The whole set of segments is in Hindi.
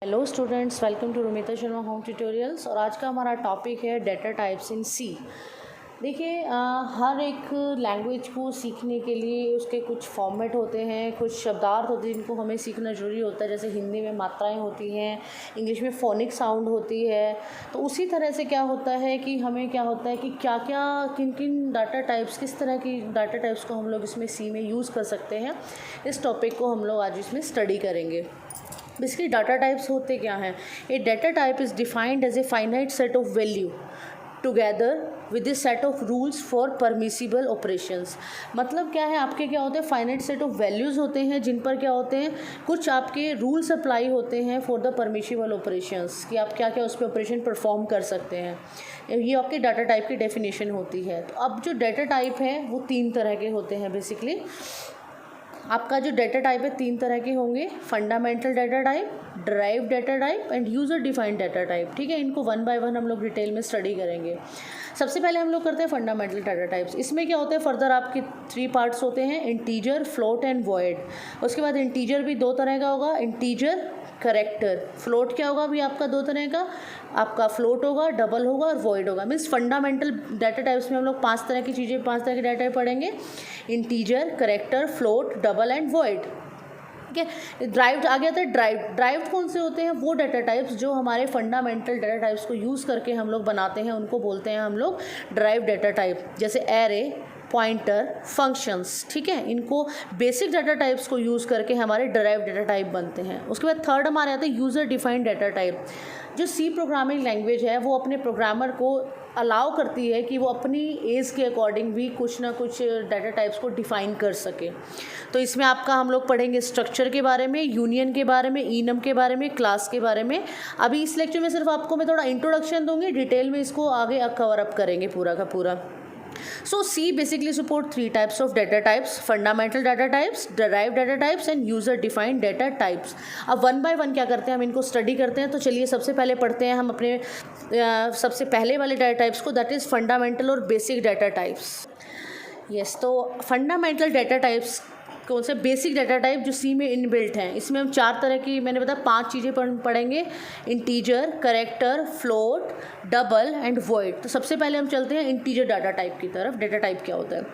Hello students, welcome to Rumita Sharma home tutorials. और आज का हमारा टॉपिक है डेटा टाइप्स इन सी। देखिए, हर एक लैंग्वेज को सीखने के लिए उसके कुछ फॉर्मेट होते हैं, कुछ शब्दार्थ होते हैं जिनको हमें सीखना ज़रूरी होता है। जैसे हिंदी में मात्राएं होती हैं, इंग्लिश में फोनिक साउंड होती है। तो उसी तरह से क्या होता है कि हमें क्या होता है कि क्या क्या किन किन डाटा टाइप्स, किस तरह की डाटा टाइप्स को हम लोग इसमें सी में यूज़ कर सकते हैं, इस टॉपिक को हम लोग आज इसमें स्टडी करेंगे। बेसिकली डाटा टाइप्स होते क्या हैं? A data type is defined as a finite set of value together with a set of rules for permissible operations. मतलब क्या है, आपके क्या होते हैं, फाइनाइट सेट ऑफ वैल्यूज़ होते हैं जिन पर क्या होते हैं, कुछ आपके रूल्स अप्लाई होते हैं फॉर द परमिसिबल ऑपरेशंस, कि आप क्या क्या उस पर ऑपरेशन परफॉर्म कर सकते हैं। ये आपके डाटा टाइप की डेफिनेशन होती है। तो अब जो डाटा टाइप है वो तीन तरह के होते हैं। बेसिकली आपका जो डाटा टाइप है तीन तरह के होंगे: fundamental data type, derived data type end user defined data type. ठीक है, इनको वन बाय वन हम लोग डिटेल में स्टडी करेंगे। सबसे पहले हम लोग करते हैं फंडामेंटल डाटा टाइप्स। इसमें क्या होता है, फर्दर आपके थ्री पार्ट्स होते हैं: इंटीजर, फ्लोट एंड वॉइड। उसके बाद इंटीजर भी दो तरह का होगा, इंटीजर, करेक्टर। फ्लोट क्या होगा भी आपका दो तरह का, आपका फ्लोट होगा, डबल होगा और वॉइड होगा। मीन्स फंडामेंटल डाटा टाइप्स में हम लोग पांच तरह की चीज़ें, पांच तरह के डाटा टाइप पढ़ेंगे: integer, character, float, double and void. ठीक है, ड्राइव्ड आ गया था। ड्राइव्ड कौन से होते हैं? वो डाटा टाइप्स जो हमारे फंडामेंटल डाटा टाइप्स को यूज़ करके हम लोग बनाते हैं, उनको बोलते हैं हम लोग ड्राइव्ड डाटा टाइप। जैसे एरे, पॉइंटर, फंक्शंस। ठीक है, इनको बेसिक डाटा टाइप्स को यूज़ करके हमारे डिराइव्ड डाटा टाइप बनते हैं। उसके बाद थर्ड हमारे आते हैं यूज़र डिफाइंड डाटा टाइप। जो सी प्रोग्रामिंग लैंग्वेज है वो अपने प्रोग्रामर को अलाउ करती है कि वो अपनी एज के अकॉर्डिंग भी कुछ ना कुछ डाटा टाइप्स को डिफ़ाइन कर सके। तो इसमें आपका हम लोग पढ़ेंगे स्ट्रक्चर के बारे में, यूनियन के बारे में, इनम के बारे में, क्लास के बारे में। अभी इस लेक्चर में सिर्फ आपको मैं थोड़ा इंट्रोडक्शन दूंगी, डिटेल में इसको आगे कवर अप करेंगे पूरा का पूरा। So C basically support three types of data types: fundamental data types, derived data types and user defined data types। अब वन बाय वन क्या करते हैं, हम इनको स्टडी करते हैं। तो चलिए सबसे पहले पढ़ते हैं हम अपने सबसे पहले वाले डाटा टाइप्स को, दैट इज़ फंडामेंटल और बेसिक डाटा टाइप्स। यस, तो फंडामेंटल डाटा टाइप्स कौन से? बेसिक डाटा टाइप जो सी में इनबिल्ट हैं। इसमें हम चार तरह की, मैंने बताया पांच चीज़ें पढ़ेंगे: integer, character, float, double and void. तो सबसे पहले हम चलते हैं इंटीजर डाटा टाइप की तरफ। डाटा टाइप क्या होता है?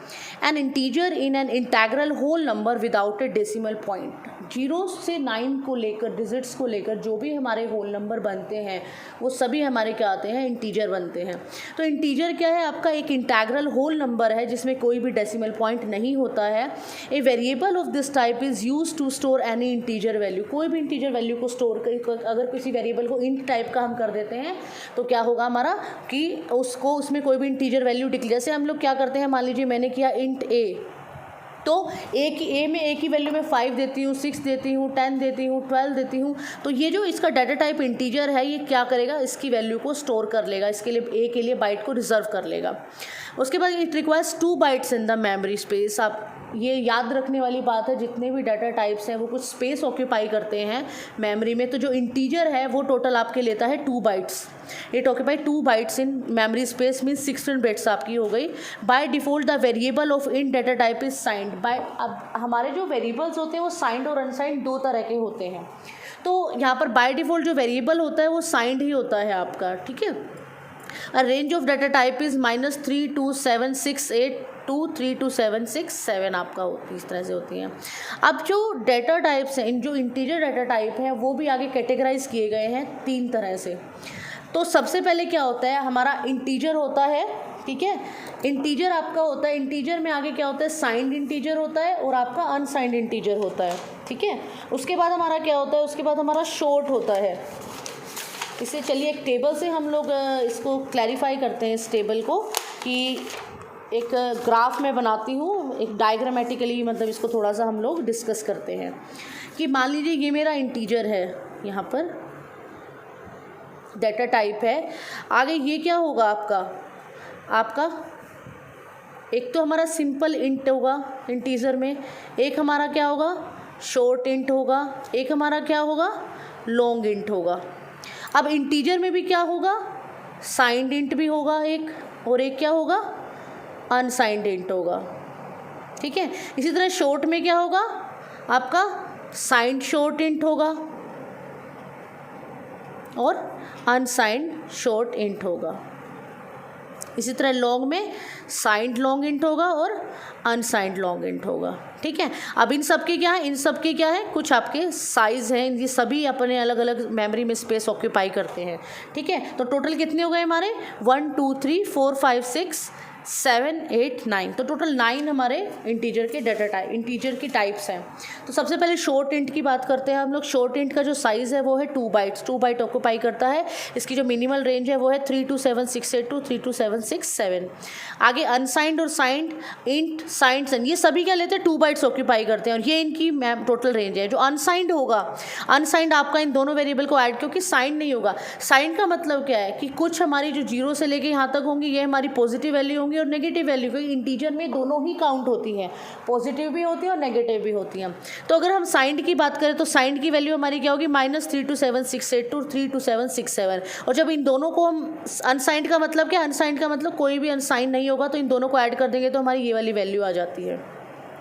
An integer in an integral whole number without a decimal point. 0 से 9 को लेकर, डिजिट्स को लेकर जो भी हमारे होल नंबर बनते हैं वो सभी हमारे क्या आते हैं, इंटीजर बनते हैं। तो इंटीजर क्या है? आपका एक इंटेग्रल होल नंबर है जिसमें कोई भी डेसिमल पॉइंट नहीं होता है। A variable of this type is use to store any integer value. कोई भी इंटीजर वैल्यू को स्टोर कर, अगर किसी वेरिएबल को इंट टाइप का हम कर देते हैं तो क्या होगा हमारा कि उसको, उसमें कोई भी इंटीजर वैल्यू डिक्लेयर। जैसे हम लोग क्या करते हैं, मान लीजिए मैंने किया इंट ए, तो ए में ए की वैल्यू मैं 5 देती हूँ, 6 देती हूँ, 10 देती हूँ, 12 देती हूँ। तो ये जो इसका डाटा टाइप इंटीजर है ये क्या करेगा, इसकी वैल्यू को स्टोर कर लेगा, इसके लिए ए के लिए बाइट को रिजर्व कर लेगा। उसके बाद it requires 2 bytes in the memory space. आप ये याद रखने वाली बात है, जितने भी डाटा टाइप्स हैं वो कुछ स्पेस ऑक्यूपाई करते हैं मेमोरी में। तो जो इंटीजर है वो टोटल आपके लेता है 2 bytes. It occupy 2 bytes in memory space, means 16 bits आपकी हो गई। By default the variable of in data type is signed by. अब हमारे जो वेरिएबल्स होते हैं वो साइंड और अनसाइंड दो तरह के होते हैं। तो यहाँ पर बाय डिफॉल्ट जो वेरिएबल होता है वो साइंड ही होता है आपका। ठीक है, अ range of data type is -3 to 768 to 3 to 767 आपका होती, इस तरह से होती हैं। अब जो डाटा टाइप्स हैं, जो इंटीजर डाटा टाइप हैं वो भी आगे कैटेगराइज किए गए हैं तीन तरह से। तो सबसे पहले क्या होता है, हमारा इंटीजर होता है। ठीक है, इंटीजर आपका होता है, इंटीजर में आगे क्या होता है, साइंड इंटीजर होता है और आपका अनसाइंड इंटीजर होता है। ठीक है, उसके बाद हमारा क्या होता है, उसके बाद हमारा शॉर्ट होता है। इसे चलिए एक टेबल से हम लोग इसको क्लैरिफाई करते हैं, इस टेबल को, कि एक ग्राफ में बनाती हूँ, एक डायग्रामेटिकली, मतलब इसको थोड़ा सा हम लोग डिस्कस करते हैं। कि मान लीजिए ये मेरा इंटीजर है, यहाँ पर डाटा टाइप है। आगे ये क्या होगा आपका एक तो हमारा सिंपल इंट होगा इंटीजर में, एक हमारा क्या होगा, शॉर्ट इंट होगा, एक हमारा क्या होगा, लॉन्ग इंट होगा। अब इंटीजर में भी क्या होगा, साइंड इंट भी होगा एक, और एक क्या होगा, अनसाइंड इंट होगा। ठीक है, इसी तरह शॉर्ट में क्या होगा आपका, साइंड शॉर्ट इंट होगा। और अनसाइंड शॉर्ट इंट होगा। इसी तरह लॉन्ग में साइंड लॉन्ग इंट होगा और अनसाइंड लॉन्ग इंट होगा। ठीक है, अब इन सब के क्या है, इन सब के क्या है, कुछ आपके साइज़ हैं, ये सभी अपने अलग अलग मेमोरी में स्पेस ऑक्यूपाई करते हैं। ठीक है, तो टोटल कितने हो गए हमारे 1 2 3 4 5 6 7 8 9, तो टोटल 9 हमारे इंटीजर के डाटा टाइप, इंटीजर की टाइप्स हैं। तो सबसे पहले शॉर्ट इंट की बात करते हैं हम लोग। शॉर्ट इंट का जो साइज़ है वो है 2 बाइट्स, 2 बाइट ऑक्यूपाई करता है। इसकी जो मिनिमल रेंज है वो है 32768 टू 32767। आगे अनसाइंड और साइंड इंट, साइंड सन, ये सभी क्या लेते हैं 2 बाइट्स ऑक्यूपाई करते हैं और ये इनकी टोटल रेंज है। जो अनसाइंड होगा, अनसाइंड आपका इन दोनों वेरिएबल को ऐड, क्योंकि साइंड नहीं होगा। साइंड का मतलब क्या है कि कुछ हमारी जो 0 से लेके यहाँ तक होंगी ये हमारी पॉजिटिव वैल्यू होंगी और नेगेटिव वैल्यू, क्योंकि इंटीजर में दोनों ही काउंट होती हैं, पॉजिटिव भी होती है और नेगेटिव भी होती हैं। तो अगर हम साइंड की बात करें तो साइंड की वैल्यू हमारी क्या होगी -32768 टू 32767। और जब इन दोनों को हम, अनसाइंड का मतलब क्या, अनसाइंड का मतलब कोई भी अनसाइंड नहीं होगा, तो इन दोनों को ऐड कर देंगे तो हमारी ये वाली वैल्यू आ जाती है।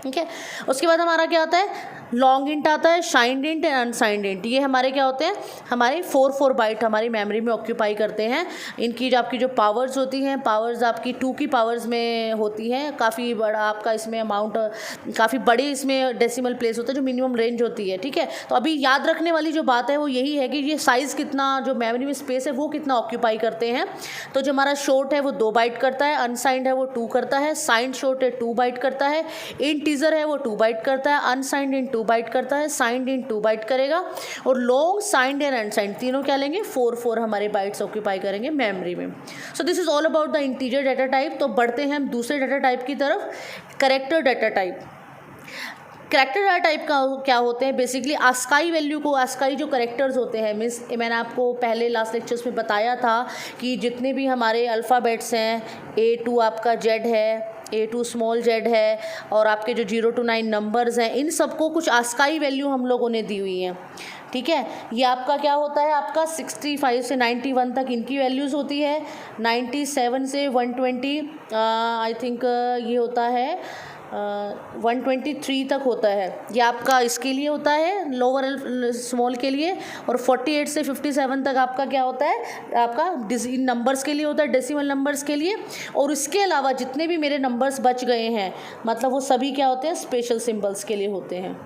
ठीक है, उसके बाद हमारा क्या आता है, लॉन्ग इंट आता है, शाइंड इंट एंड अनसाइंड इंट। ये हमारे क्या होते हैं, हमारे 4 बाइट हमारी मेमोरी में ऑक्यूपाई करते हैं। इनकी जो आपकी जो पावर्स होती हैं, पावर्स आपकी 2 की पावर्स में होती हैं। काफ़ी बड़ा आपका इसमें अमाउंट, काफ़ी बड़े इसमें डेसिमल प्लेस होता है, जो मिनिमम रेंज होती है। ठीक है, तो अभी याद रखने वाली जो बात है वो यही है कि ये साइज़ कितना, जो मेमोरी में स्पेस है वो कितना ऑक्यूपाई करते हैं। तो जो हमारा शॉर्ट है वो 2 बाइट करता है, अनसाइंड है वो 2 करता है, साइंड शॉर्ट है 2 बाइट करता है, इंटीजर है वो 2 बाइट करता है, अनसाइंड इन 2 बाइट करता है, साइंड इन 2 बाइट करेगा, और लॉन्ग, साइंड एंड अनसाइंड तीनों क्या लेंगे 4 हमारे बाइट्स ऑक्यूपाई करेंगे मेमोरी में। सो this is all about the integer data type. तो बढ़ते हैं हम दूसरे डाटा टाइप की तरफ, character data type. Character data type का क्या होते हैं, बेसिकली आस्काई वैल्यू को, आस्काई जो कैरेक्टर्स होते हैं, मीन्स मैंने आपको पहले लास्ट लेक्चर्स में बताया था कि जितने भी हमारे अल्फ़ाबेट्स हैं, A to आपका Z है, A2 स्मॉल z है, और आपके जो 0 to 9 नंबर्स हैं, इन सबको कुछ आस्काई वैल्यू हम लोगों ने दी हुई हैं। ठीक है, ये आपका क्या होता है, आपका 65 से 91 तक इनकी वैल्यूज़ होती है, 97 से 120 आई थिंक ये होता है 123 तक होता है, ये आपका इसके लिए होता है लोअर स्मॉल के लिए, और 48 से 57 तक आपका क्या होता है, आपका इन नंबर्स के लिए होता है, डेसिमल नंबर्स के लिए। और इसके अलावा जितने भी मेरे नंबर्स बच गए हैं, मतलब वो सभी क्या होते हैं, स्पेशल सिंबल्स के लिए होते हैं।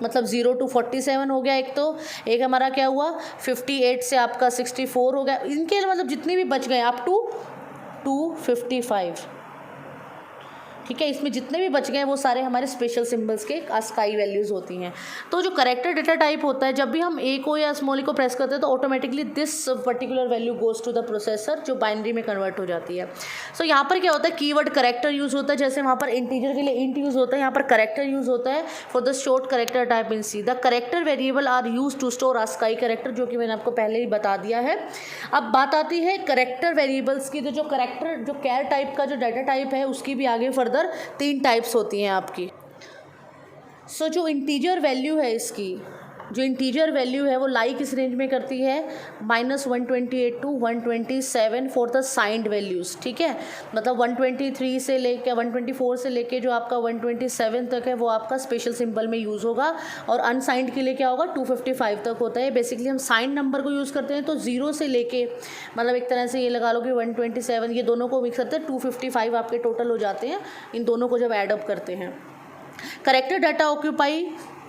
मतलब 0 to 47 हो गया एक, तो एक हमारा क्या हुआ 58 से आपका 64 हो गया, इनके मतलब जितने भी बच गए अप टू 255। ठीक है, इसमें जितने भी बच गए वो सारे हमारे स्पेशल सिंबल्स के आस्काई वैल्यूज़ होती हैं। तो जो करेक्टर डेटा टाइप होता है, जब भी हम ए को या स्मॉल को प्रेस करते हैं तो automatically this particular value goes to the processor, जो बाइनरी में कन्वर्ट हो जाती है। सो यहाँ पर क्या होता है, कीवर्ड करेक्टर यूज़ होता है, जैसे वहाँ पर इंटीजर के लिए इंट यूज़ होता है, यहाँ पर करेक्टर यूज़ होता है for the short character type in C. The character variable are use to store ASCII character, जो कि मैंने आपको पहले ही बता दिया है। अब बात आती है करेक्टर वेरिएबल्स की। तो जो करेक्टर, जो कैर टाइप का जो डाटा टाइप है, उसकी भी आगे फर्दर 3 टाइप्स होती हैं आपकी। सो जो इंटीजर वैल्यू है, इसकी जो इंटीजर वैल्यू है वो लाई किस रेंज में करती है, -128 to 127 for the signed values. ठीक है, मतलब 123 से लेके 124 से लेके जो आपका 127 तक है वो आपका स्पेशल सिंबल में यूज़ होगा, और अनसाइंड के लिए क्या होगा 255 तक होता है। बेसिकली हम साइंड नंबर को यूज़ करते हैं, तो 0 से लेके मतलब एक तरह से ये लगा लो कि 127, ये दोनों को मिक्स करते हैं, 255 आपके टोटल हो जाते हैं इन दोनों को जब एडअप करते हैं। Character data occupy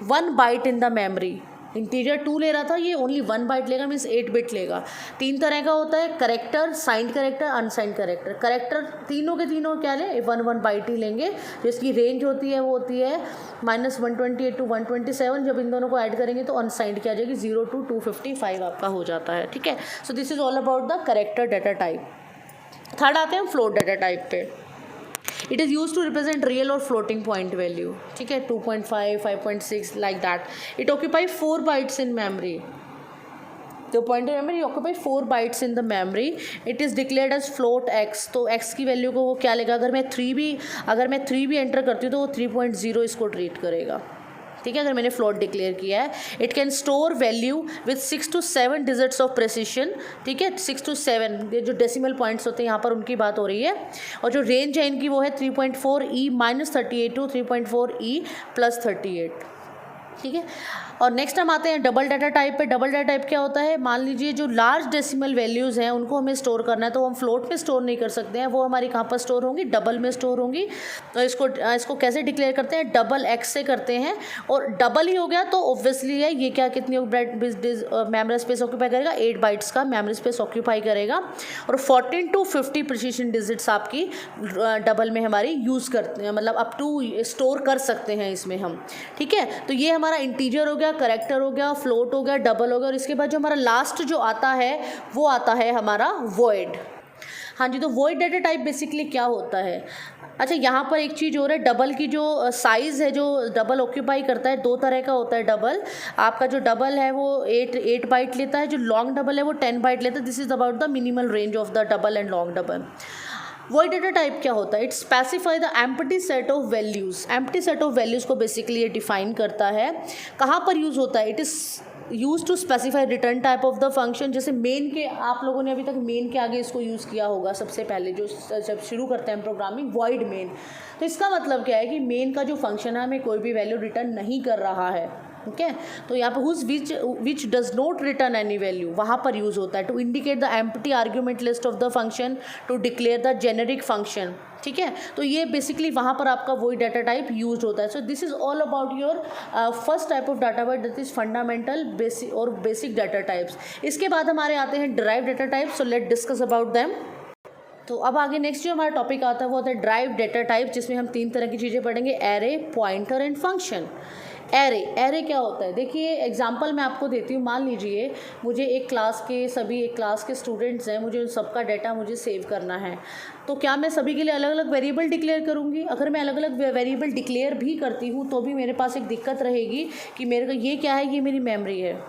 1 byte in the memory. Integer 2 ले रहा था, ये ओनली 1 बाइट लेगा, मीन्स 8 बिट लेगा। 3 तरह का होता है character, signed character, unsigned character. Character तीनों के तीनों क्या लें, 1 बाइट ही लेंगे। जिसकी रेंज होती है वो होती है -128 टू 127। जब इन दोनों को ऐड करेंगे तो अनसाइंड क्या आ जाएगी, 0 to 255 आपका हो जाता है। ठीक है, so this is all about the character data type. Third आते हैं फ्लोट डाटा टाइप पे। It is use to represent real और फ्लोटिंग पॉइंट वैल्यू। ठीक है, 2.5, 5.6 like that. It occupy 4 bytes in memory. तो pointer memory occupy 4 bytes in the memory. It is declared as float x। तो x की वैल्यू को वो क्या लेगा, अगर मैं 3 भी एंटर करती हूँ तो वो 3.0 इसको ट्रीट करेगा। ठीक है, अगर मैंने फ्लोट डिक्लेयर किया है। It can store value with 6 to 7 digits of precision. ठीक है, 6 to 7 ये जो डेसिमल पॉइंट्स होते हैं यहाँ पर उनकी बात हो रही है। और जो रेंज है इनकी वो है 3.4 E -38 टू 3.4 E +38। ठीक है, और नेक्स्ट हम आते हैं डबल डाटा टाइप पे। डबल डाटा टाइप क्या होता है, मान लीजिए जो लार्ज डेसिमल वैल्यूज़ हैं उनको हमें स्टोर करना है, तो हम फ्लोट में स्टोर नहीं कर सकते हैं, वो हमारी कहाँ पर स्टोर होंगी, डबल में स्टोर होंगी। तो इसको कैसे डिक्लेयर करते हैं, डबल एक्स से करते हैं, और डबल ही हो गया तो ऑब्वियसली है ये क्या कितनी मेमोरी स्पेस ऑक्यूपाई करेगा, 8 बाइट्स का मेमोरी स्पेस ऑक्यूपाई करेगा, और 14 to 50 प्रिसीशन डिजिट्स आपकी डबल में हमारी यूज़ करते हैं, मतलब अप टू स्टोर कर सकते हैं इसमें हम। ठीक है, तो ये हमारा इंटीजर हो गया, करेक्टर हो गया, फ्लोट हो गया, डबल हो गया, और इसके बाद जो हमारा लास्ट जो आता है वो आता है हमारा वॉइड। हाँ जी, तो वॉइड डाटा टाइप बेसिकली क्या होता है। अच्छा, यहाँ पर एक चीज़ और है, डबल की जो साइज़ है, जो डबल ऑक्यूपाई करता है, दो तरह का होता है डबल। आपका जो डबल है वो 8 बाइट लेता है, जो लॉन्ग डबल है वो 10 बाइट लेता है। This is about the minimal range of the double and long double. Void data type क्या होता है, it specify the empty set of values. Empty set of values को बेसिकली ये डिफाइन करता है। कहाँ पर यूज़ होता है, it is use to specify return type of the function. जैसे मेन के, आप लोगों ने अभी तक मेन के आगे इसको यूज़ किया होगा सबसे पहले, जो जब शुरू करते हैं प्रोग्रामिंग, वॉइड मेन। तो इसका मतलब क्या है कि मेन का जो फंक्शन है हमें कोई भी वैल्यू रिटर्न नहीं कर रहा है। ठीक है, तो यहाँ पर which does not return any value, वहाँ पर यूज़ होता है to indicate the empty argument list of the function, to declare the generic function. ठीक है, तो ये बेसिकली वहाँ पर आपका वही डाटा टाइप यूज होता है। So this is all about your first type of data type, that is fundamental basic और बेसिक डाटा टाइप्स। इसके बाद हमारे आते हैं derive data type. So let discuss about them. तो अब आगे नेक्स्ट जो हमारा टॉपिक आता है वो होता है ड्राइव डाटा टाइप, जिसमें हम 3 तरह की चीज़ें पढ़ेंगे, array, pointer and function. Array क्या होता है, देखिए एग्जांपल मैं आपको देती हूँ। मान लीजिए मुझे एक क्लास के स्टूडेंट्स हैं, मुझे उन सबका डाटा मुझे सेव करना है। तो क्या मैं सभी के लिए अलग अलग वेरिएबल डिक्लेयर करूँगी? अगर मैं अलग अलग वेरिएबल डिक्लेयर भी करती हूँ तो भी मेरे पास एक दिक्कत रहेगी कि मेरे को ये क्या है, ये मेरी मेमोरी है।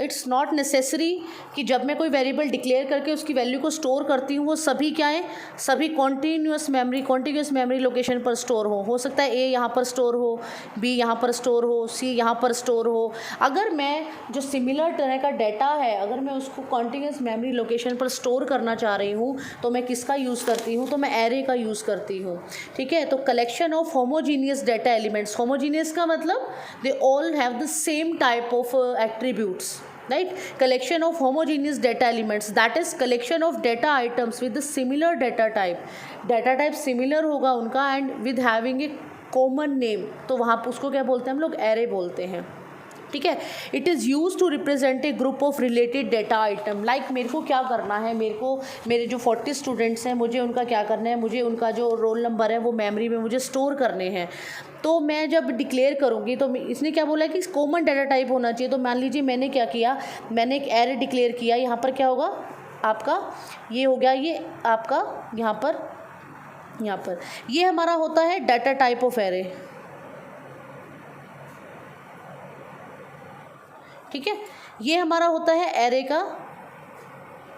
इट्स नॉट नेसेसरी कि जब मैं कोई वेरिएबल डिक्लेयर करके उसकी वैल्यू को स्टोर करती हूँ वो सभी क्या है, सभी कॉन्टीन्यूस मेमोरी लोकेशन पर स्टोर हो सकता है ए यहाँ पर स्टोर हो, बी यहाँ पर स्टोर हो, सी यहाँ पर स्टोर हो। अगर मैं जो सिमिलर तरह का डाटा है अगर मैं उसको कॉन्टीन्यूस मेमोरी लोकेशन पर स्टोर करना चाह रही हूँ तो मैं किसका यूज़ करती हूँ, तो मैं एरे का यूज़ करती हूँ। ठीक है, तो collection of homogeneous data elements. Homogeneous का मतलब they all have the same type of attributes, right? Collection of homogeneous data elements, that is collection of data items with the similar data type similar होगा उनका and with having a common name, तो वहाँ पर उसको क्या बोलते हैं हम लोग, एरे बोलते हैं। ठीक है, it is use to represent a group of related data item. Like मेरे को क्या करना है, मेरे जो 40 स्टूडेंट्स हैं मुझे उनका क्या करना है, मुझे उनका जो रोल नंबर है वो मेमोरी में मुझे स्टोर करने हैं। तो मैं जब डिक्लेयर करूँगी तो इसने क्या बोला कि कॉमन डाटा टाइप होना चाहिए। तो मान लीजिए मैंने क्या किया, मैंने एक एरे डिक्लेयर किया। यहाँ पर क्या होगा आपका, ये हो गया, ये आपका यहाँ पर ये हमारा होता है डाटा टाइप ऑफ एरे। ठीक है, ये हमारा होता है एरे का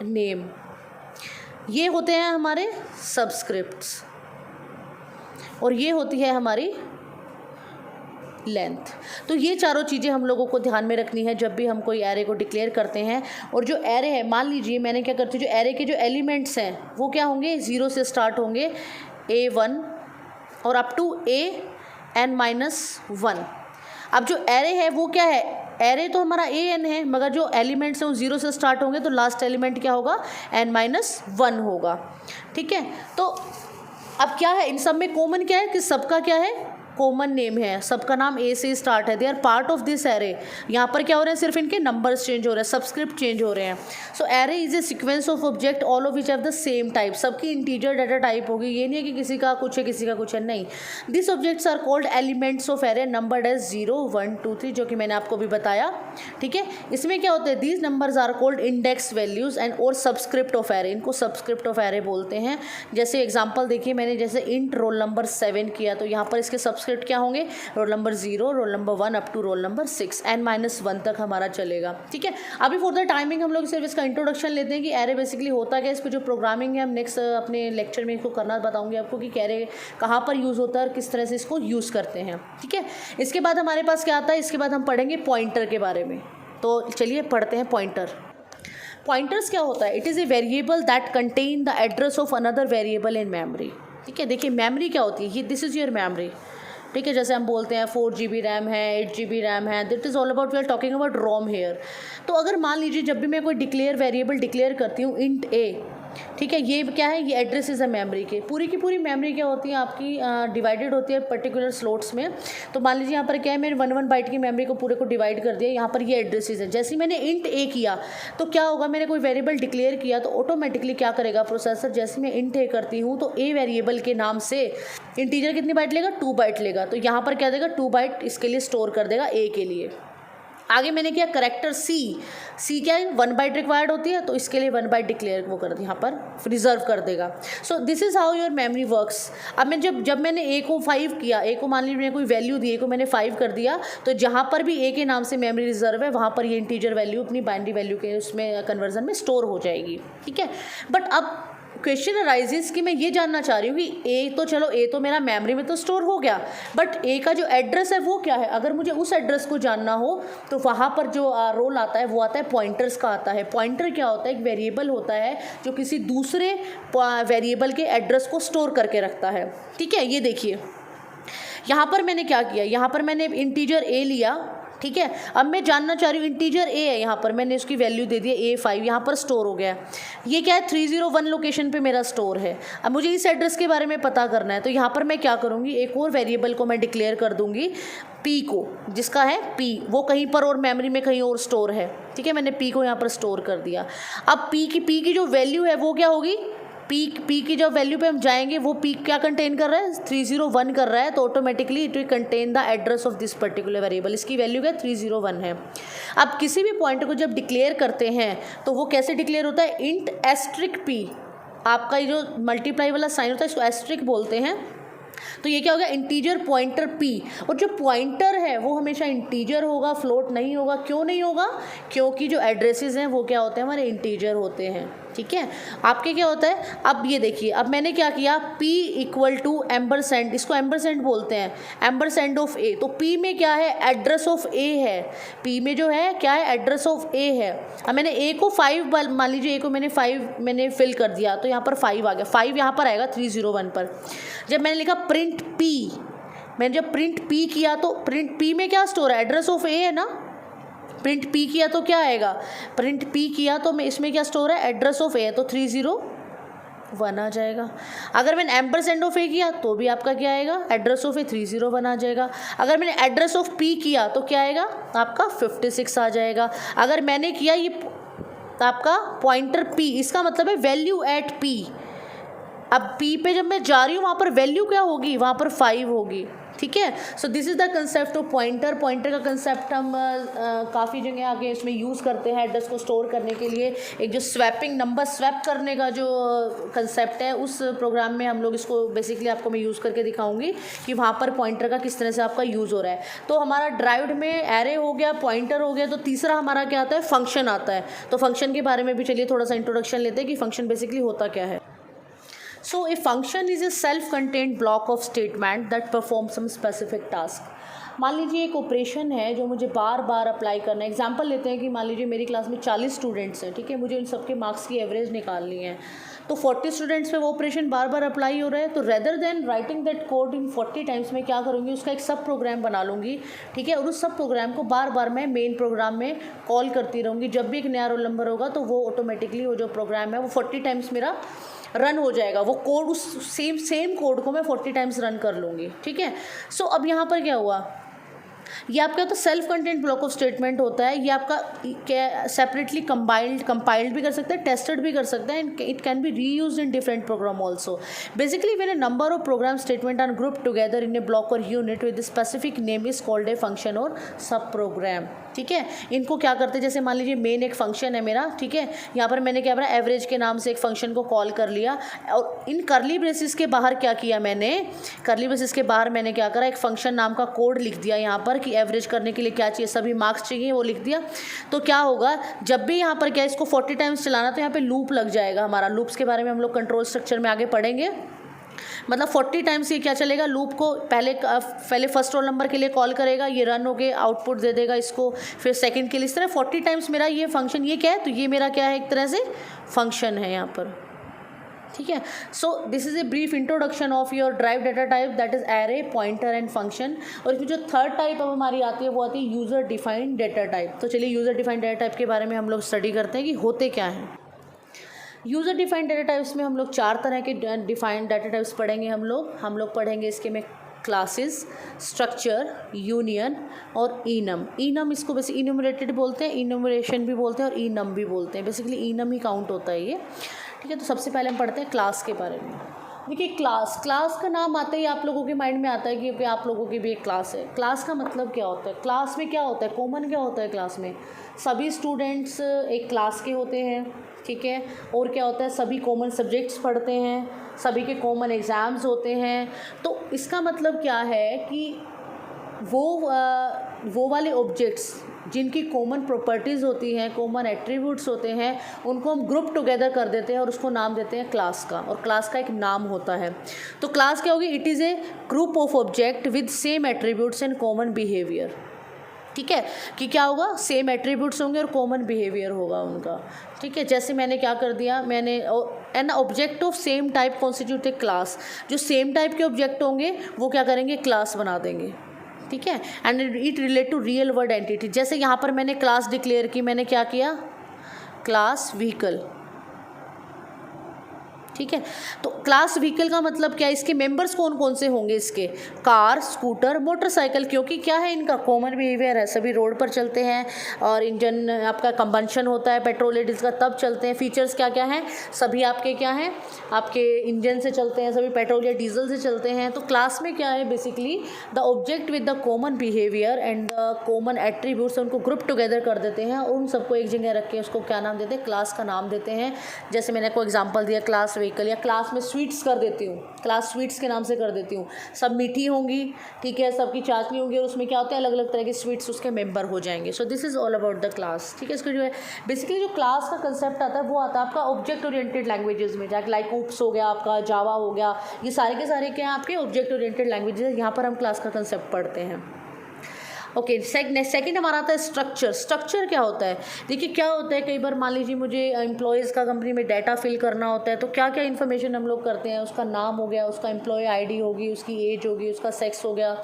नेम। ये होते हैं हमारे सबस्क्रिप्ट्स और ये होती है हमारी लेंथ। तो ये चारों चीज़ें हम लोगों को ध्यान में रखनी है जब भी हम कोई एरे को डिक्लेयर करते हैं। और जो एरे है, मान लीजिए मैंने क्या करती हूँ, जो एरे के जो एलिमेंट्स हैं वो क्या होंगे, 0 से स्टार्ट होंगे, A1 और अप टू AN-1। अब जो एरे है वो क्या है, एरे तो हमारा AN है, मगर जो एलिमेंट्स हैं वो 0 से स्टार्ट होंगे, तो लास्ट एलिमेंट क्या होगा, N-1 होगा। ठीक है, तो अब क्या है, इन सब में कॉमन क्या है कि सबका क्या है, कॉमन नेम है, सबका नाम ए से स्टार्ट है, they are part of this array. यहाँ पर क्या हो रहा है, सिर्फ इनके नंबर्स चेंज हो रहे हैं, सबस्क्रिप्ट चेंज हो रहे हैं। So array is a sequence of object all of which have the same type. सबकी इंटीजर डाटा टाइप होगी, ये नहीं है कि किसी का कुछ है किसी का कुछ है, नहीं। This objects are called elements of array numbered as 0, 1, 2, 3, जो कि मैंने आपको भी बताया। ठीक है, इसमें क्या होता है, these numbers are called index values and और सबस्क्रिप्ट ऑफ एरे। इनको सबस्क्रिप्ट ऑफ एरे बोलते हैं। जैसे एग्जाम्पल देखिए, मैंने जैसे इंट रोल नंबर 7 किया, तो यहाँ पर इसके सबस्क्रिप्ट क्या होंगे, roll number 0, roll number 1 up to roll number 6, N-1 तक हमारा चलेगा। ठीक है, अभी फॉर द टाइमिंग हम लोग सिर्फ इसका इंट्रोडक्शन लेते हैं कि एरे बेसिकली होता क्या है। इस पर जो प्रोग्रामिंग है हम नेक्स्ट अपने लेक्चर में इसको करना बताऊंगी आपको कि एरे कहाँ पर यूज़ होता है और किस तरह से इसको यूज़ करते हैं। ठीक है, इसके बाद हमारे पास क्या आता है, इसके बाद हम पढ़ेंगे पॉइंटर के बारे में। तो चलिए पढ़ते हैं पॉइंटर। पॉइंटर्स क्या होता है? It is a variable that contain the address of another variable in memory. ठीक है, देखिए मेमोरी क्या होती है, ये दिस इज़ योर मेमोरी। ठीक है, जैसे हम बोलते हैं 4 GB रैम है, 8 GB रैम है, that is all about we are talking about ROM here. तो अगर मान लीजिए जब भी मैं कोई वेरिएबल डिक्लेयर करती हूँ इंट ए, ठीक है, ये क्या है, ये एड्रेसेस है मेमोरी के। पूरी की पूरी मेमोरी क्या होती है आपकी, डिवाइडेड होती है पर्टिकुलर स्लॉट्स में। तो मान लीजिए यहाँ पर क्या है, मैंने 1 बाइट की मेमोरी को पूरे को डिवाइड कर दिया, यहाँ पर ये एड्रेसेस है। जैसे ही मैंने इंट ए किया तो क्या होगा, मैंने कोई वेरिएबल डिक्लेयर किया तो ऑटोमेटिकली क्या करेगा प्रोसेसर, जैसे मैं इंट ए करती हूँ तो ए वेरिएबल के नाम से इंटीजर कितनी बाइट लेगा, 2 बाइट लेगा। तो यहाँ पर क्या देगा, 2 बाइट इसके लिए स्टोर कर देगा ए के लिए। आगे मैंने किया करेक्टर सी क्या है, 1 बाइट रिक्वायर्ड होती है, तो इसके लिए 1 बाइट डिक्लेयर वो कर यहाँ पर रिजर्व कर देगा। सो this is how your memory works. अब मैं जब मैंने ए को 5 किया, ए को मान लीजिए मैंने कोई वैल्यू दी, ए को मैंने 5 कर दिया, तो जहाँ पर भी ए के नाम से मेमोरी रिजर्व है वहाँ पर ये इंटीजर वैल्यू अपनी बाइनरी वैल्यू के उसमें कन्वर्जन में स्टोर हो जाएगी। ठीक है, बट अब क्वेश्चन अराइजेस कि मैं ये जानना चाह रही हूँ कि ए तो चलो, ए तो मेरा मेमोरी में तो स्टोर हो गया, बट ए का जो एड्रेस है वो क्या है। अगर मुझे उस एड्रेस को जानना हो तो वहाँ पर जो रोल आता है वो आता है पॉइंटर्स का आता है। पॉइंटर क्या होता है, एक वेरिएबल होता है जो किसी दूसरे वेरिएबल के एड्रेस को स्टोर करके रखता है। ठीक है, ये देखिए यहाँ पर मैंने क्या किया, यहाँ पर मैंने इंटीजर ए लिया। ठीक है, अब मैं जानना चाह रही हूँ इंटीजर ए है, यहाँ पर मैंने उसकी वैल्यू दे दी A5, यहाँ पर स्टोर हो गया। ये क्या है, 301 लोकेशन पे मेरा स्टोर है। अब मुझे इस एड्रेस के बारे में पता करना है, तो यहाँ पर मैं क्या करूँगी, एक और वेरिएबल को मैं डिक्लेयर कर दूँगी P को, जिसका है P, वो कहीं पर और मेमोरी में कहीं और स्टोर है। ठीक है, मैंने P को यहाँ पर स्टोर कर दिया। अब P की जो वैल्यू है वो क्या होगी, पी की जब वैल्यू पे हम जाएंगे वो पी क्या कंटेन कर रहा है, 301 कर रहा है, तो automatically it will contain the address of this particular variable. इसकी वैल्यू क्या 301 है। अब किसी भी पॉइंट को जब डिक्लेयर करते हैं तो वो कैसे डिक्लेयर होता है, इंट एस्ट्रिक पी। आपका ये जो मल्टीप्लाई वाला साइन होता है इसको एस्ट्रिक बोलते हैं। तो ये क्या होगा, इंटीजर पॉइंटर पी। और जो पॉइंटर है वो हमेशा इंटीजर होगा, फ्लोट नहीं होगा। क्यों नहीं होगा, क्योंकि जो एड्रेसेस हैं वो क्या होते हैं, हमारे इंटीजर होते हैं। ठीक है, आपके क्या होता है, अब ये देखिए, अब मैंने क्या किया, P इक्वल टू एम्बरसेंड, इसको एम्बरसेंड बोलते हैं, एम्बरसेंड ऑफ ए। तो P में क्या है, एड्रेस ऑफ ए है। P में जो है क्या है, एड्रेस ऑफ ए है। अब मैंने ए को 5, मान लीजिए ए को मैंने 5 मैंने फिल कर दिया, तो यहाँ पर 5 आ गया। 5 यहाँ पर आएगा 301 पर। जब मैंने लिखा प्रिंट P, मैंने जब प्रिंट P किया तो प्रिंट P में क्या स्टोर है, एड्रेस ऑफ ए है ना। प्रिंट P किया तो क्या आएगा, प्रिंट P किया तो मैं इसमें क्या स्टोर है, एड्रेस ऑफ ए है, तो 301 आ जाएगा। अगर मैंने एम्परसेंड ऑफ ए किया तो भी आपका क्या आएगा, एड्रेस ऑफ ए 301 आ जाएगा। अगर मैंने एड्रेस ऑफ P किया तो क्या आएगा, आपका 56 आ जाएगा। अगर मैंने किया ये आपका पॉइंटर P, इसका मतलब है वैल्यू एट P। अब P पे जब मैं जा रही हूँ वहाँ पर वैल्यू क्या होगी, वहाँ पर 5 होगी। ठीक है, so this is the concept of pointer. Pointer का कंसेप्ट हम काफ़ी जगह आगे इसमें यूज़ करते हैं एड्रेस को स्टोर करने के लिए। एक जो स्वैपिंग, नंबर स्वैप करने का जो कंसेप्ट है, उस प्रोग्राम में हम लोग इसको बेसिकली आपको मैं यूज़ करके दिखाऊंगी कि वहाँ पर पॉइंटर का किस तरह से आपका यूज़ हो रहा है। तो हमारा ड्राइव्ड में एरे हो गया, पॉइंटर हो गया, तो तीसरा हमारा क्या आता है, फंक्शन आता है। तो फंक्शन के बारे में भी चलिए थोड़ा सा इंट्रोडक्शन लेते हैं कि फंक्शन बेसिकली होता क्या है। So a function is a self-contained block of statement that performs some specific task. मान लीजिए एक ऑपरेशन है जो मुझे बार बार अप्लाई करना है। एग्जांपल लेते हैं कि मान लीजिए मेरी क्लास में 40 स्टूडेंट्स हैं, ठीक है, मुझे उन सबके मार्क्स की एवरेज निकालनी है। तो 40 स्टूडेंट्स पे वो ऑपरेशन बार बार अप्लाई हो रहा है, तो rather than writing that code in 40 times मैं क्या करूँगी, उसका एक सब प्रोग्राम बना लूँगी। ठीक है, और उस सब प्रोग्राम को बार बार मैं मेन प्रोग्राम में कॉल करती रहूँगी। जब भी एक नया रोल नंबर होगा तो वो ऑटोमेटिकली वो जो प्रोग्राम है वो 40 टाइम्स मेरा रन हो जाएगा। वो कोड, उस सेम कोड को मैं 40 टाइम्स रन कर लूँगी। ठीक है, सो अब यहाँ पर क्या हुआ, ये आपका तो self content block of statement होता है। ये आपका क्या सेपरेटली कंपाइल्ड भी कर सकते हैं, टेस्टेड भी कर सकते हैं, and it can be reused in different program also. Basically when a number of program statement are group together in a block or unit with specific name is called a function or sub programme. ठीक है, इनको क्या करते हैं, जैसे मान लीजिए मेन एक फंक्शन है मेरा, ठीक है, यहाँ पर मैंने क्या करा, एवरेज के नाम से एक फंक्शन को कॉल कर लिया, और इन करली ब्रेसिस के बाहर क्या किया मैंने, करली ब्रेसिस के बाहर मैंने क्या करा, एक फंक्शन नाम का कोड लिख दिया यहाँ पर कि एवरेज करने के लिए क्या चाहिए, सभी मार्क्स चाहिए, वो लिख दिया। तो क्या होगा, जब भी यहाँ पर क्या इसको 40 टाइम्स चलाना तो यहाँ पे लूप लग जाएगा हमारा। लूप्स के बारे में हम लोग कंट्रोल स्ट्रक्चर में आगे पढ़ेंगे। मतलब 40 टाइम्स ये क्या चलेगा, लूप को पहले फर्स्ट रोल नंबर के लिए कॉल करेगा, ये रन हो गए, आउटपुट दे देगा इसको, फिर सेकंड के लिए, इस तरह 40 टाइम्स मेरा ये फंक्शन, ये क्या है, तो ये मेरा क्या है, एक तरह से फंक्शन है यहाँ पर, ठीक है। So this is a brief introduction of your drive data type, that is array, pointer and function. और इसमें जो थर्ड टाइप अब हमारी आती है वो आती है यूज़र डिफाइंड डेटा टाइप। तो चलिए यूज़र डिफाइंड डेटा टाइप के बारे में हम लोग स्टडी करते हैं कि होते क्या हैं। यूज़र डिफाइंड डेटा टाइप्स में हम लोग 4 तरह के डिफाइंड डाटा टाइप्स पढ़ेंगे। हम लोग पढ़ेंगे इसके में क्लासेस, स्ट्रक्चर, यूनियन और इनम। इनम इसको वैसे इन्यूमरेटेड बोलते हैं, इन्यूमरेशन भी बोलते हैं और इनम भी बोलते हैं। बेसिकली इनम ही काउंट होता है ये, ठीक है। तो सबसे पहले हम पढ़ते हैं क्लास के बारे में। देखिए क्लास का नाम आते ही आप लोगों के माइंड में आता है कि आप लोगों की भी एक क्लास है। क्लास का मतलब क्या होता है, क्लास में क्या होता है, कॉमन क्या होता है क्लास में, सभी स्टूडेंट्स एक क्लास के होते हैं, ठीक है। और क्या होता है, सभी कॉमन सब्जेक्ट्स पढ़ते हैं, सभी के कॉमन एग्ज़ाम्स होते हैं। तो इसका मतलब क्या है कि वो वाले ऑब्जेक्ट्स जिनकी कॉमन प्रॉपर्टीज़ होती हैं, कॉमन एट्रीब्यूट्स होते हैं, उनको हम ग्रुप टुगेदर कर देते हैं और उसको नाम देते हैं क्लास का, और क्लास का एक नाम होता है। तो क्लास क्या होगी, it is a group of object with same attributes and common behaviour, ठीक है। कि क्या होगा, सेम एट्रीब्यूट्स होंगे और कॉमन बिहेवियर होगा उनका, ठीक है। जैसे मैंने क्या कर दिया, मैंने an object of same type constitute a class, जो सेम टाइप के ऑब्जेक्ट होंगे वो क्या करेंगे, क्लास बना देंगे, ठीक है। And it relate to real world entity. जैसे यहाँ पर मैंने क्लास डिक्लेयर की, मैंने क्या किया, क्लास व्हीकल, ठीक है। तो क्लास व्हीकल का मतलब क्या है, इसके मेंबर्स कौन कौन से होंगे, इसके कार, स्कूटर, मोटरसाइकिल, क्योंकि क्या है, इनका कॉमन बिहेवियर है, सभी रोड पर चलते हैं और इंजन आपका कंबंशन होता है पेट्रोल या डीजल का, तब चलते हैं। फीचर्स क्या क्या हैं, सभी आपके क्या हैं, आपके इंजन से चलते हैं, सभी पेट्रोल या डीजल से चलते हैं। तो क्लास में क्या है, basically the object with the common behaviour and the common attributes, उनको ग्रुप टुगेदर कर देते हैं और उन सबको एक जगह रख के उसको क्या नाम देते हैं, क्लास का नाम देते हैं। जैसे मैंने कोई एग्जाम्पल दिया, क्लास व्हीकल, या क्लास में स्वीट्स कर देती हूँ, क्लास स्वीट्स के नाम से कर देती हूँ, सब मीठी होंगी, ठीक है, सबकी चाशनी होंगी और उसमें क्या होता है, अलग अलग तरह के स्वीट्स उसके मेंबर हो जाएंगे। सो this is all about the class, ठीक है। इसको जो है बेसिकली जो क्लास का कंसेप्ट आता है वो आता है आपका ऑब्जेक्ट ओरिएंटेड लैंग्वेजेस में, जैसे लाइक ऊप्स हो गया, आपका जावा हो गया, ये सारे के सारे क्या हैं, आपके ऑब्जेक्ट ओरिएंटेड लैंग्वेजेस। यहाँ पर हम क्लास का कंसेप्ट पढ़ते हैं। ओके, सेकंड हमारा आता है स्ट्रक्चर। स्ट्रक्चर क्या होता है, देखिए क्या होता है, कई बार मान लीजिए मुझे एम्प्लॉयज़ का कंपनी में डाटा फिल करना होता है, तो क्या क्या इन्फॉर्मेशन हम लोग करते हैं, उसका नाम हो गया, उसका एम्प्लॉय आईडी होगी, उसकी एज होगी, उसका सेक्स हो गया,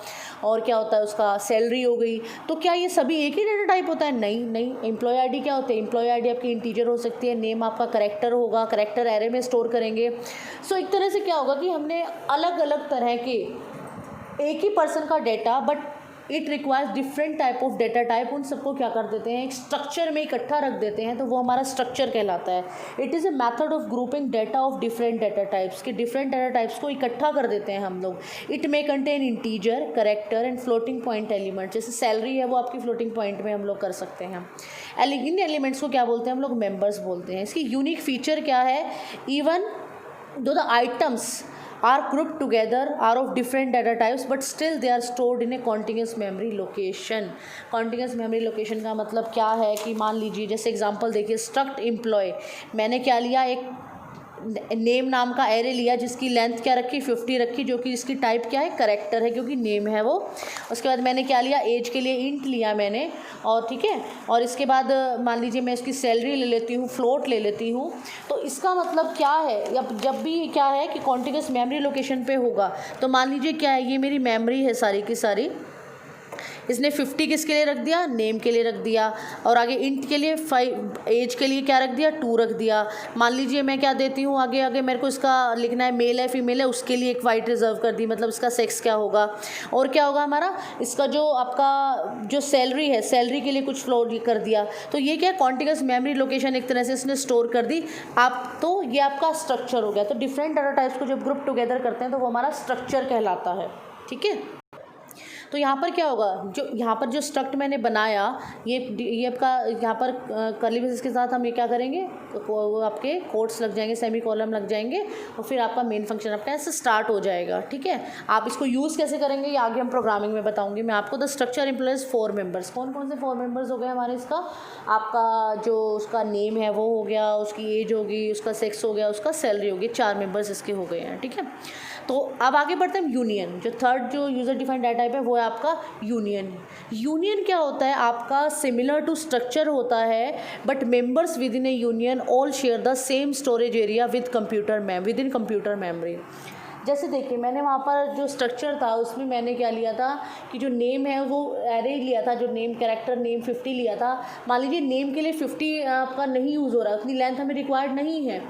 और क्या होता है, उसका सैलरी हो गई। तो क्या ये सभी एक ही डाटा टाइप होता है, नहीं। एम्प्लॉय आईडी क्या होता है, एम्प्लॉय आईडी आपकी इंटीजर हो सकती है, नेम आपका करेक्टर होगा, करेक्टर एरे में स्टोर करेंगे। सो एक तरह से क्या होगा कि हमने अलग अलग तरह के एक ही पर्सन का data, but it requires different type of data type, उन सबको क्या कर देते हैं, एक स्ट्रक्चर में इकट्ठा रख देते हैं, तो वो हमारा स्ट्रक्चर कहलाता है। It is a method of grouping data of different data types, के डिफरेंट डेटा टाइप्स को इकट्ठा कर देते हैं हम लोग। It may contain integer, character and floating point element. जैसे सैलरी है वो आपकी फ्लोटिंग पॉइंट में हम लोग कर सकते हैं। इन एलिमेंट्स को क्या बोलते हैं हम लोग, मेंबर्स बोलते हैं। इसकी यूनिक फीचर क्या है, even though the items are grouped together are of different data types but still they are stored in a continuous memory location। continuous memory location का मतलब क्या है कि मान लीजिए, जैसे एग्जांपल देखिए, स्ट्रक्ट एम्प्लॉय, मैंने क्या लिया, एक नेम नाम का एरे लिया जिसकी लेंथ क्या रखी, 50 रखी, जो कि इसकी टाइप क्या है, करेक्टर है क्योंकि नेम है वो। उसके बाद मैंने क्या लिया, एज के लिए इंट लिया मैंने, और ठीक है, और इसके बाद मान लीजिए मैं इसकी सैलरी ले लेती हूँ, फ्लोट ले लेती हूँ। तो इसका मतलब क्या है, जब भी क्या है कि कॉन्टिन्यूस मेमोरी लोकेशन पे होगा, तो मान लीजिए क्या है, ये मेरी मेमोरी है सारी की सारी, इसने 50 किसके लिए रख दिया, नेम के लिए रख दिया, और आगे इंट के लिए 5, एज के लिए क्या रख दिया, 2 रख दिया। मान लीजिए मैं क्या देती हूँ, आगे मेरे को इसका लिखना है, मेल है फीमेल है, उसके लिए एक वाइट रिजर्व कर दी, मतलब इसका सेक्स क्या होगा, और क्या होगा हमारा, इसका जो आपका जो सैलरी है, सैलरी के लिए कुछ फ्लोट कर दिया। तो ये क्या है, कॉन्टिन्यूस मेमोरी लोकेशन एक तरह से इसने स्टोर कर दी आप, तो ये आपका स्ट्रक्चर हो गया। तो डिफरेंट डाटा टाइप्स को जब ग्रुप टुगेदर करते हैं तो वो हमारा स्ट्रक्चर कहलाता है, ठीक है। तो यहाँ पर क्या होगा, जो यहाँ पर जो स्ट्रक्ट मैंने बनाया, ये आपका यहाँ पर कर्ली ब्रेसेस के साथ हम ये क्या करेंगे, वो आपके कोट्स लग जाएंगे, सेमी कॉलम लग जाएंगे, और फिर आपका मेन फंक्शन आपका ऐसे स्टार्ट हो जाएगा, ठीक है। आप इसको यूज़ कैसे करेंगे ये आगे हम प्रोग्रामिंग में बताऊँगी मैं आपको। द स्ट्रक्चर एम्प्लॉयज 4 मेंबर्स, कौन कौन से 4 मेंबर्स हो गए हमारे, इसका आपका जो उसका नेम है वो हो गया, उसकी एज होगी, उसका सेक्स हो गया, उसका सैलरी होगी, 4 मेंबर्स इसके हो गए हैं, ठीक है। तो अब आगे बढ़ते हैं यूनियन। जो थर्ड जो यूज़र डिफाइंड डाटा टाइप है वो है आपका यूनियन। यूनियन क्या होता है आपका, सिमिलर टू स्ट्रक्चर होता है but members with in A union all share the same storage area with in computer memory. जैसे देखिए मैंने वहाँ पर जो स्ट्रक्चर था उसमें मैंने क्या लिया था कि जो नेम है वो एरे लिया था, जो नेम कैरेक्टर नेम 50 लिया था। मान लीजिए नेम के लिए 50 आपका नहीं यूज़ हो रहा है, उतनी लेंथ हमें रिक्वायर्ड नहीं है,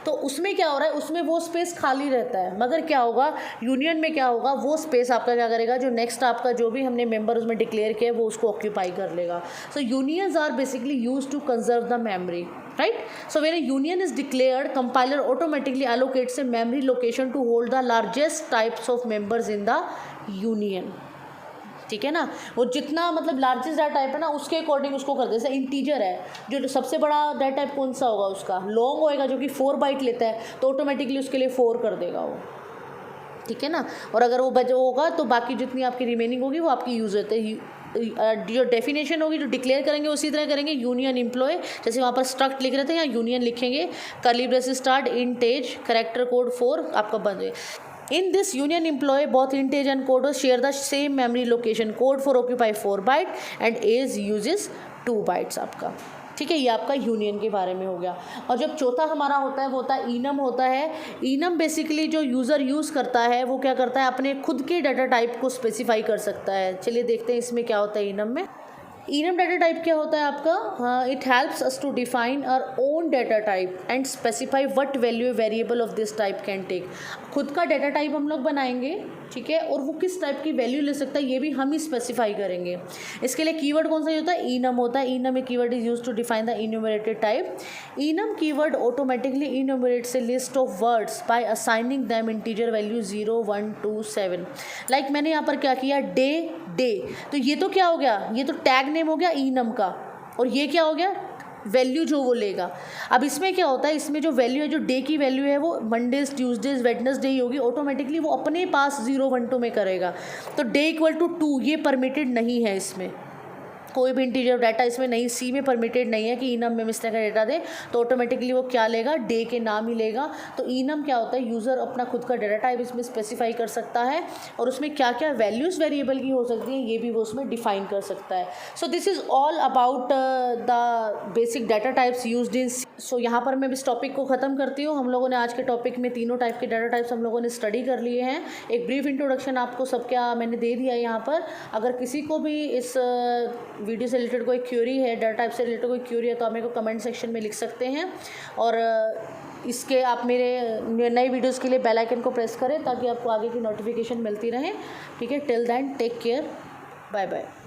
तो उसमें क्या हो रहा है, उसमें वो स्पेस खाली रहता है। मगर क्या होगा यूनियन में, क्या होगा, वो स्पेस आपका क्या करेगा, जो नेक्स्ट आपका जो भी हमने मेंबर उसमें डिक्लेयर किया है वो उसको ऑक्यूपाई कर लेगा। So unions are basically used to conserve the memory, right? So when a union is declared, compiler automatically allocates a memory location to hold the largest types of members in the union। ठीक है ना, वो जितना मतलब लार्जेस्ट डाटा टाइप है ना उसके अकॉर्डिंग उसको कर दे। जैसे इंटीजर है, जो सबसे बड़ा डाटा टाइप कौन सा होगा, उसका लॉन्ग होएगा जो कि 4 बाइट लेता है, तो ऑटोमेटिकली उसके लिए 4 कर देगा वो, ठीक है ना। और अगर वो बच होगा तो बाकी जितनी आपकी रिमेनिंग होगी वो आपकी यूज़ होते हैं। जो डेफिनेशन होगी जो डिक्लेयर करेंगे उसी तरह करेंगे। यूनियन एम्प्लॉय, जैसे वहाँ पर स्ट्रक्ट लिख रहे थे यहाँ यूनियन लिखेंगे, curly braces start int as character code 4 आपका बन जाए। In this union employee both int age and code share the same memory location, code for occupy 4 byte and age uses 2 bytes आपका, ठीक है। ये आपका यूनियन के बारे में हो गया। और जब चौथा हमारा होता है वो होता है इनम होता है। इनम बेसिकली जो यूज़र यूज़ करता है वो क्या करता है, अपने खुद के डाटा टाइप को स्पेसिफाई कर सकता है। चलिए देखते हैं इसमें क्या होता है इनम में। इनम डाटा टाइप क्या होता है आपका, it helps us to define our own data type and specify what value variable of this type can take. खुद का डाटा टाइप हम लोग बनाएंगे, ठीक है, और वो किस टाइप की वैल्यू ले सकता है ये भी हम ही स्पेसिफाई करेंगे। इसके लिए कीवर्ड कौन सा होता है, इनम होता है। Enum a keyword is use to define the enumerated type. Enum keyword automatically enumerates a list of words by assigning them integer value 0 1 2 7। Like मैंने यहाँ पर क्या किया, डे, तो ये तो क्या हो गया, ये तो टैग नेम हो गया इनम का, और ये क्या हो गया, वैल्यू जो वो लेगा। अब इसमें क्या होता है, इसमें जो वैल्यू है, जो डे की वैल्यू है वो मंडेज ट्यूसडेज वेडनेसडे ही होगी, ऑटोमेटिकली वो अपने पास 0 1 2 में करेगा। तो डे इक्वल टू 2 ये परमिटेड नहीं है, इसमें कोई भी इंटीजर डाटा इसमें नहीं, सी में परमिटेड नहीं है कि इनम में इस तरह का डाटा दे, तो ऑटोमेटिकली वो क्या लेगा, डे के नाम ही लेगा। तो इनम क्या होता है, यूज़र अपना खुद का डाटा टाइप इसमें स्पेसिफाई कर सकता है और उसमें क्या क्या वैल्यूज़ वेरिएबल की हो सकती है ये भी वो उसमें डिफाइन कर सकता है। So this is all about the basic data types used in. So यहाँ पर मैं इस टॉपिक को ख़त्म करती हूँ। हम लोगों ने आज के टॉपिक में तीनों टाइप के डाटा टाइप्स हम लोगों ने स्टडी कर लिए हैं। एक ब्रीफ इंट्रोडक्शन आपको सब क्या मैंने दे दिया है यहाँ पर। अगर किसी को भी इस वीडियो से रिलेटेड कोई क्यूरी है, डाटा टाइप से रिलेटेड कोई क्यूरी है, तो आप मेरे को कमेंट सेक्शन में लिख सकते हैं। और इसके आप मेरे नई वीडियोस के लिए बेल आइकन को प्रेस करें ताकि आपको आगे की नोटिफिकेशन मिलती रहे, ठीक है। Till then take care, bye bye.